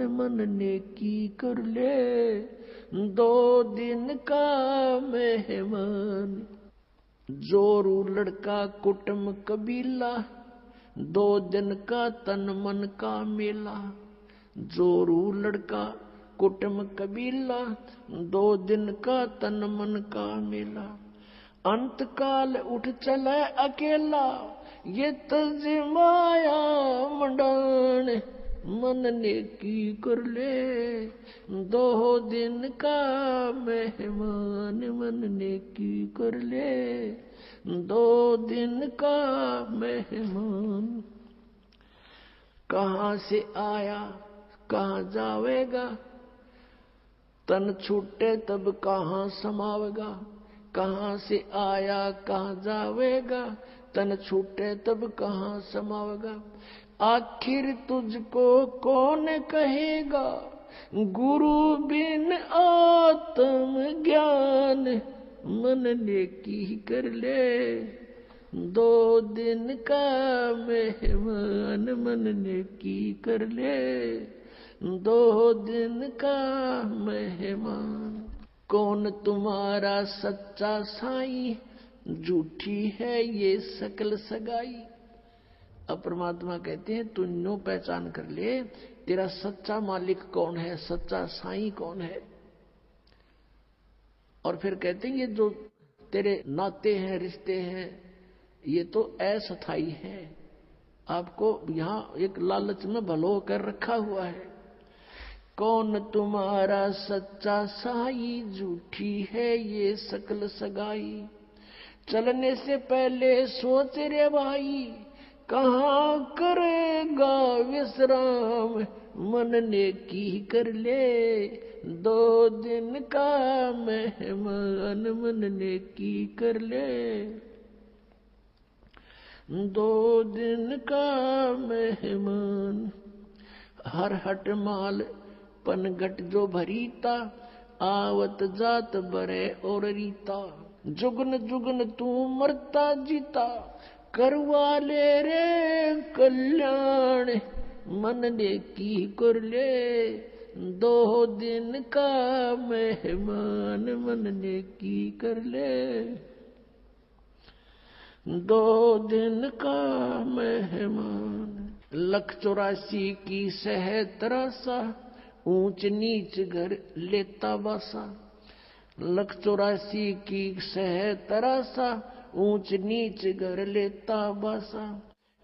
मन नेकी कर ले, 2 दिन का मेहमान। जोरू लड़का कुटुंब कबीला, 2 दिन का तन मन का मेला। जोरू लड़का कुटुंब कबीला, 2 दिन का तन मन का मेला। अंत काल उठ चले अकेला, ये तजमाया मंडान। मन नेकी कर ले, 2 दिन का मेहमान। मन नेकी कर ले, 2 दिन का मेहमान। कहाँ से आया कहाँ जावेगा, तन छूटे तब कहाँ समावेगा। कहाँ से आया कहाँ जावेगा, तन छूटे तब कहाँ समावेगा। आखिर तुझको कौन कहेगा, गुरु बिन आत्म ज्ञान। मन नेकी कर ले, 2 दिन का मेहमान। मन नेकी कर ले, 2 दिन का मेहमान। कौन तुम्हारा सच्चा साईं, झूठी है ये सकल सगाई। अब परमात्मा कहते हैं तू नो पहचान कर ले, तेरा सच्चा मालिक कौन है, सच्चा साईं कौन है। और फिर कहते हैं ये जो तेरे नाते हैं, रिश्ते हैं, ये तो अस्थाई है। आपको यहां एक लालच में भलो कर रखा हुआ है। कौन तुम्हारा सच्चा साई, झूठी है ये सकल सगाई। चलने से पहले सोच रे भाई, कहाँ करेगा विश्राम। मन नेकी कर ले, 2 दिन का मेहमान। मन नेकी कर ले, 2 दिन का मेहमान। हर हट माल पनघट जो भरीता, आवत जात बरे और रीता। जुगन जुगन तू मरता जीता, करवा ले रे कल्याण। मन नेकी कर ले, 2 दिन का मेहमान। मन नेकी कर ले, 2 दिन का मेहमान। 184 की सह तरासा, ऊंच नीच घर लेता बासा। 184 की सह तरासा, ऊंच नीच घर लेता बासा।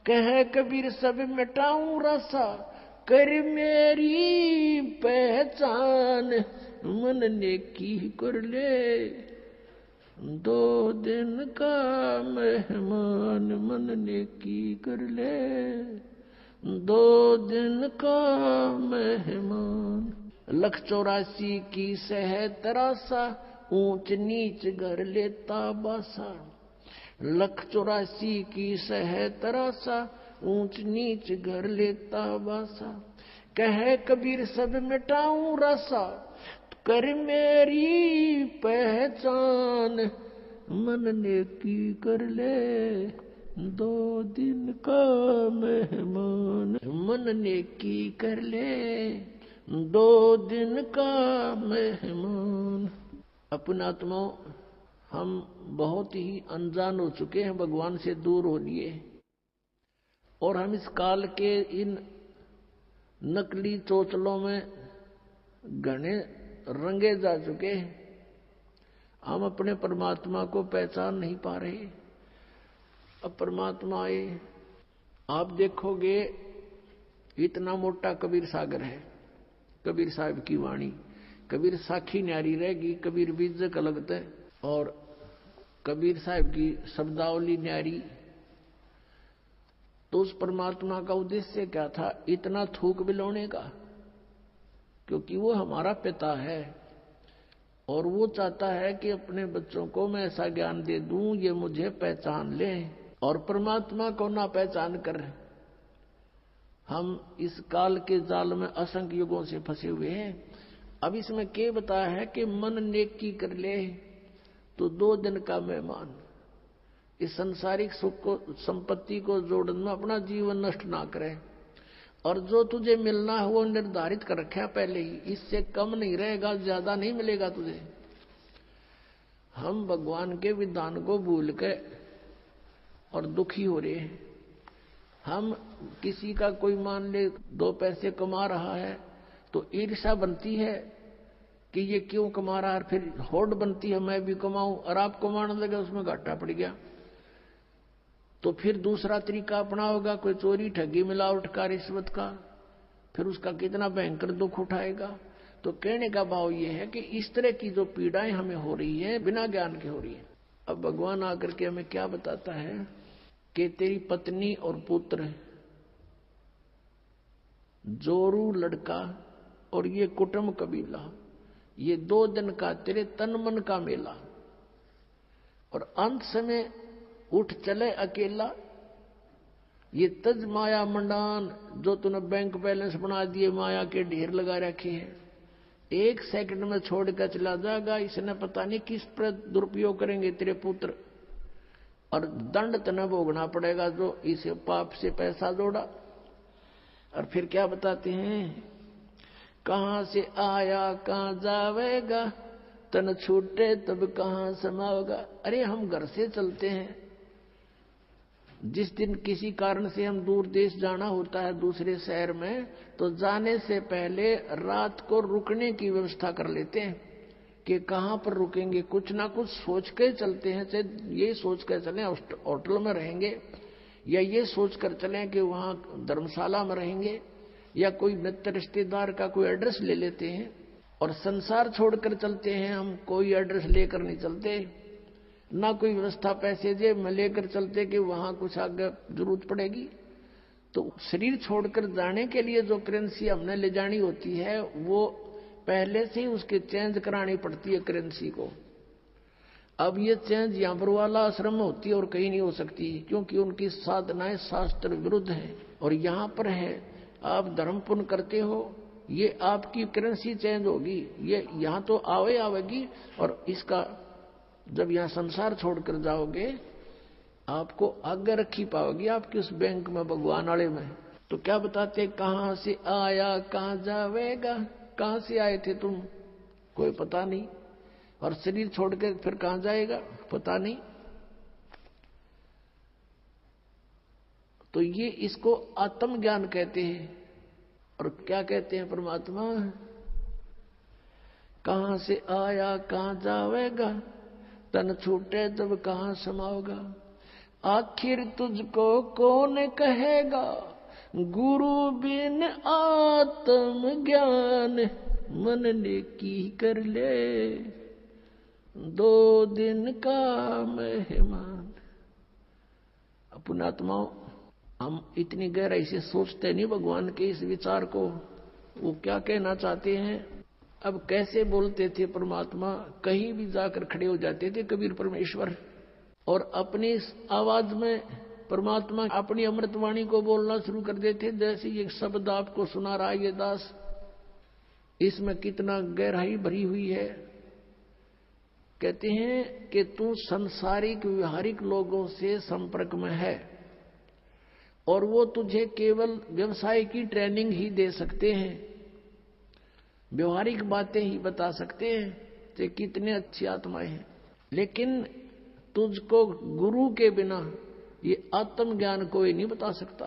कह कबीर सब मिटाऊं रासा, कर मेरी पहचान। मन नेकी कर ले, 2 दिन का मेहमान। मन नेकी कर ले, 2 दिन का मेहमान। 184 की सह तरासा, ऊंच नीच घर लेता बासा। 184 की सह तरासा, ऊंच नीच घर लेता बासा। कह कबीर सब मिटाऊं रासा, कर मेरी पहचान। मन नेकी कर ले, 2 दिन का मेहमान। मन नेकी कर ले, 2 दिन का मेहमान। अपना आत्माओं, हम बहुत ही अनजान हो चुके हैं, भगवान से दूर हो लिए, और हम इस काल के इन नकली चोचलों में घने रंगे जा चुके हैं। हम अपने परमात्मा को पहचान नहीं पा रहे। अब परमात्मा आए, आप देखोगे इतना मोटा कबीर सागर है। कबीर साहब की वाणी, कबीर साखी न्यारी रहेगी, कबीर बीजक अलगत है, और कबीर साहब की शब्दावली न्यारी। तो उस परमात्मा का उद्देश्य क्या था इतना थूक बिलोने का? क्योंकि वो हमारा पिता है और वो चाहता है कि अपने बच्चों को मैं ऐसा ज्ञान दे दूं ये मुझे पहचान ले। और परमात्मा को ना पहचान कर हम इस काल के जाल में असंख्य युगों से फंसे हुए हैं। अब इसमें क्या बताया है कि मन नेकी कर ले तो 2 दिन का मेहमान। इस संसारिक सुख को, संपत्ति को जोड़ने में अपना जीवन नष्ट ना करें। और जो तुझे मिलना है वो निर्धारित कर रखा पहले ही, इससे कम नहीं रहेगा, ज्यादा नहीं मिलेगा तुझे। हम भगवान के विधान को भूल के और दुखी हो रहे हैं। हम किसी का कोई मान ले 2 पैसे कमा रहा है तो ईर्ष्या बनती है कि ये क्यों कमा रहा है, फिर होड़ बनती है मैं भी कमाऊं, और आप कमाने लगे उसमें घाटा पड़ गया तो फिर दूसरा तरीका अपनाओगा, कोई चोरी ठगी मिलावट का रिश्वत का, फिर उसका कितना भयंकर दुख उठाएगा। तो कहने का भाव ये है कि इस तरह की जो पीड़ाएं हमें हो रही है बिना ज्ञान के हो रही है। अब भगवान आकर के हमें क्या बताता है कि तेरी पत्नी और पुत्र, जोरू लड़का और ये कुटुंब कबीला, ये 2 दिन का तेरे तन मन का मेला, और अंत समय उठ चले अकेला। ये तज माया मंडान जो तूने बैंक बैलेंस बना दिए, माया के ढेर लगा रखे हैं, 1 सेकंड में छोड़ कर चला जाएगा। इसने पता नहीं किस पर दुरुपयोग करेंगे तेरे पुत्र, और दंड तने भोगना पड़ेगा जो इस पाप से पैसा जोड़ा। और फिर क्या बताते हैं, कहां से आया कहां जावेगा, तन छूटे तब कहां समाओगा। अरे हम घर से चलते हैं, जिस दिन किसी कारण से हम दूर देश जाना होता है दूसरे शहर में, तो जाने से पहले रात को रुकने की व्यवस्था कर लेते हैं कि कहां पर रुकेंगे, कुछ ना कुछ सोच के चलते हैं। चाहे ये सोच कर चलें होटल में रहेंगे, या ये सोच कर चलें कि वहां धर्मशाला में रहेंगे, या कोई मित्र रिश्तेदार का कोई एड्रेस ले लेते हैं। और संसार छोड़कर चलते हैं हम, कोई एड्रेस लेकर नहीं चलते, ना कोई व्यवस्था पैसे जेब में लेकर चलते कि वहां कुछ आगे जरूरत पड़ेगी। तो शरीर छोड़कर जाने के लिए जो करेंसी हमने ले जानी होती है वो पहले से ही उसके चेंज करानी पड़ती है करेंसी को। अब ये चेंज यहाँ पर वाला आश्रम में होती है और कहीं नहीं हो सकती, क्योंकि उनकी साधनाएं शास्त्र विरुद्ध है। और यहाँ पर है आप धर्म पुण्य करते हो, ये आपकी करेंसी चेंज होगी, ये यहाँ तो आवेगी, और इसका जब यहाँ संसार छोड़कर जाओगे आपको आगे रखी पाओगी आपकी उस बैंक में, भगवान वाले में। तो क्या बताते, कहां से आया कहां जावेगा, कहां से आए थे तुम कोई पता नहीं, और शरीर छोड़कर फिर कहां जाएगा पता नहीं। तो ये इसको आत्मज्ञान कहते हैं। और क्या कहते हैं परमात्मा, कहां से आया कहां जावेगा, तन छूटे तब कहां समाओगा। आखिर तुझको कौन कहेगा, गुरु बिन आत्म ज्ञान, मन ने की कर ले 2 दिन का मेहमान। पुण्यात्माओं, हम इतनी गहराई से सोचते नहीं भगवान के इस विचार को, वो क्या कहना चाहते हैं। अब कैसे बोलते थे परमात्मा, कहीं भी जाकर खड़े हो जाते थे कबीर परमेश्वर, और अपनी आवाज में परमात्मा अपनी अमृतवाणी को बोलना शुरू कर देते। जैसे ये शब्द आपको सुना रहा है ये दास, इसमें कितना गहराई भरी हुई है। कहते हैं कि तू संसारिक व्यवहारिक लोगों से संपर्क में है, और वो तुझे केवल व्यवसाय की ट्रेनिंग ही दे सकते हैं, व्यवहारिक बातें ही बता सकते हैं कि कितने अच्छी आत्माएं हैं। लेकिन तुझको गुरु के बिना ये आत्मज्ञान कोई नहीं बता सकता।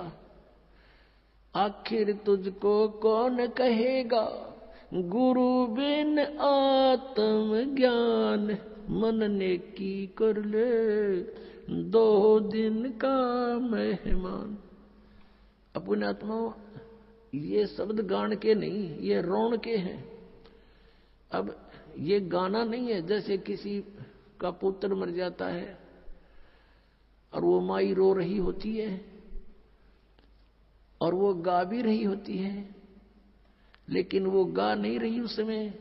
आखिर तुझको कौन कहेगा, गुरु बिन आत्म ज्ञान, मन ने की कर ले 2 दिन का मेहमान। अपने आत्माओं, ये शब्द गान के नहीं, ये रोण के हैं। अब ये गाना नहीं है, जैसे किसी का पुत्र मर जाता है और वो माई रो रही होती है और वो गा भी रही होती है, लेकिन वो गा नहीं रही उस समय,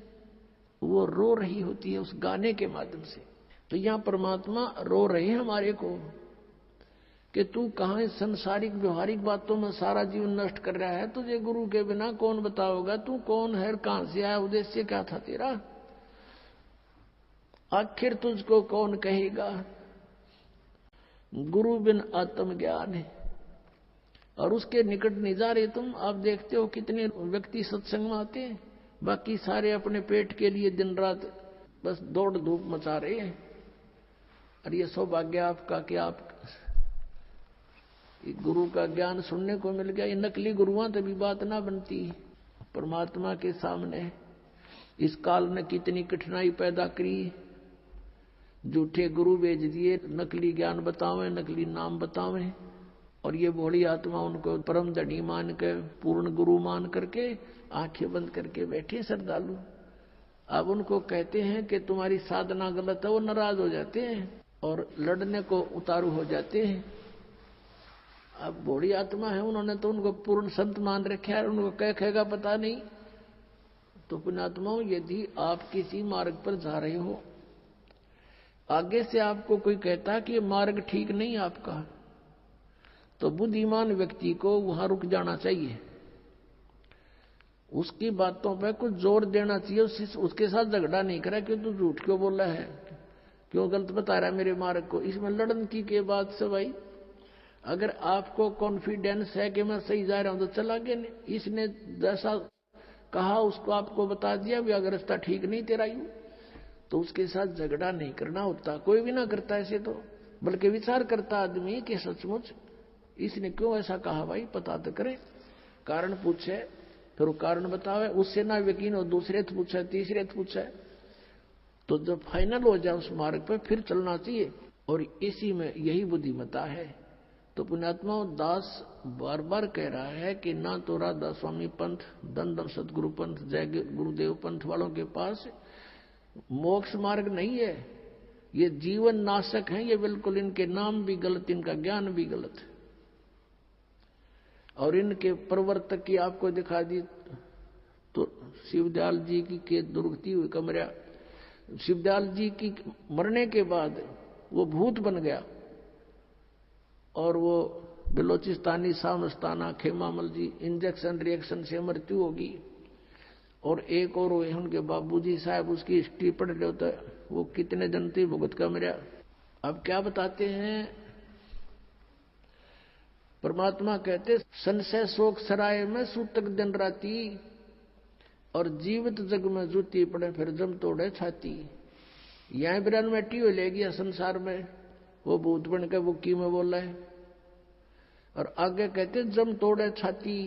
वो रो रही होती है उस गाने के माध्यम से। तो यहां परमात्मा रो रहे हैं हमारे को कि तू कहां संसारिक व्यवहारिक बातों में सारा जीवन नष्ट कर रहा है, तुझे गुरु के बिना कौन बताओगा, तू कौन है, कहां से आया, उद्देश्य क्या था तेरा। आखिर तुझको कौन कहेगा, गुरु बिन आत्म ज्ञान है। और उसके निकट नहीं जा रहे तुम। आप देखते हो कितने व्यक्ति सत्संग में आते हैं, बाकी सारे अपने पेट के लिए दिन रात बस दौड़ धूप मचा रहे हैं। और ये सौभाग्य आपका कि आप गुरु का ज्ञान सुनने को मिल गया। ये नकली गुरुओं तभी बात ना बनती। परमात्मा के सामने इस काल ने कितनी कठिनाई पैदा करी। झूठे गुरु भेज दिए, नकली ज्ञान बतावें, नकली नाम बतावें, और ये भोली आत्मा उनको परम धनी मान के, पूर्ण गुरु मान करके आंखें बंद करके बैठे श्रद्धालु। अब उनको कहते हैं कि तुम्हारी साधना गलत है, वो नाराज हो जाते हैं और लड़ने को उतारू हो जाते हैं। अब भोली आत्मा है, उन्होंने तो उनको पूर्ण संत मान रखा है, उनको क्या कहेगा पता नहीं। तो पुण्यात्माओं, यदि आप किसी मार्ग पर जा रहे हो, आगे से आपको कोई कहता कि ये मार्ग ठीक नहीं आपका, तो बुद्धिमान व्यक्ति को वहां रुक जाना चाहिए। उसकी बातों पर कुछ जोर देना चाहिए, उसके साथ झगड़ा नहीं करा कि तू झूठ क्यों बोल रहा है, क्यों गलत बता रहा है मेरे मार्ग को। इसमें लड़न की के बाद से भाई, अगर आपको कॉन्फिडेंस है कि मैं सही जा रहा हूं तो चला गया। नहीं, इसने जैसा कहा उसको आपको बता दिया भी अगर रास्ता ठीक नहीं तेरा यूं, तो उसके साथ झगड़ा नहीं करना होता। कोई भी ना करता ऐसे तो, बल्कि विचार करता आदमी कि सचमुच इसने क्यों ऐसा कहा, भाई पता तो करे, कारण पूछे, फिर वो कारण बतावे। उससे ना यकीन हो, दूसरे से पूछे, तीसरे से पूछे, तो जब फाइनल हो जाए उस मार्ग पर फिर चलना चाहिए। और इसी में यही बुद्धिमता है। तो पुण्यात्मा दास बार बार कह रहा है कि ना तो राधा स्वामी पंथ, दंदम सदगुरु पंथ, जय गुरुदेव पंथ वालों के पास मोक्ष मार्ग नहीं है, ये जीवन नाशक है। ये बिल्कुल, इनके नाम भी गलत, इनका ज्ञान भी गलत है। और इनके प्रवर्तक की आपको दिखा दी तो शिवदयाल जी की के दुर्गति हुई कमरा। शिवदयाल जी की मरने के बाद वो भूत बन गया और वो बिलोचिस्तानी सामस्ताना खेमामल जी इंजेक्शन रिएक्शन से मृत्यु होगी। और एक और हुए उनके बाबूजी साहब, उसकी हिस्ट्री पढ़ लो तो वो कितने जनती भुगत का मरा। अब क्या बताते हैं परमात्मा, कहते संशय शोक सराय में सूतक दिन राती, और जीवित जग में जूती पड़े फिर जम तोड़े छाती। यहां बिरान मैटी हो लेगी संसार में, वो भूत बन के बुक्की में बोला है। और आगे कहते जम तोड़े छाती,